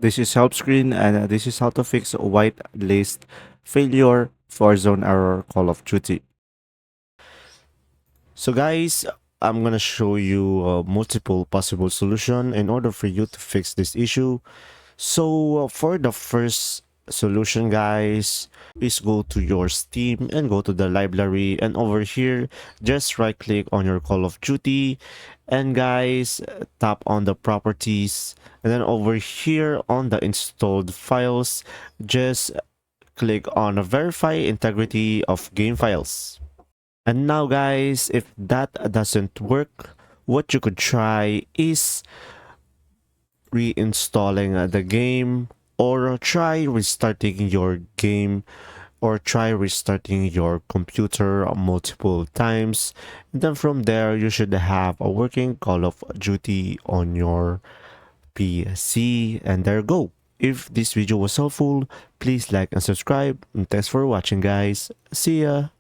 This is Helpscreen, and this is how to fix whitelist failure for zone error Call of Duty. So guys, I'm gonna show you multiple possible solution in order for you to fix this issue. So for the first solution, guys, is go to your Steam and go to the library, and over here just right click on your Call of Duty, and guys, tap on the properties, and then over here on the installed files, just click on verify integrity of game files. And now guys, if that doesn't work, what you could try is reinstalling the game, or try restarting your game, or try restarting your computer multiple times. And then from there, you should have a working Call of Duty on your PC, and there you go. If this video was helpful, please like and subscribe, and thanks for watching guys. See ya!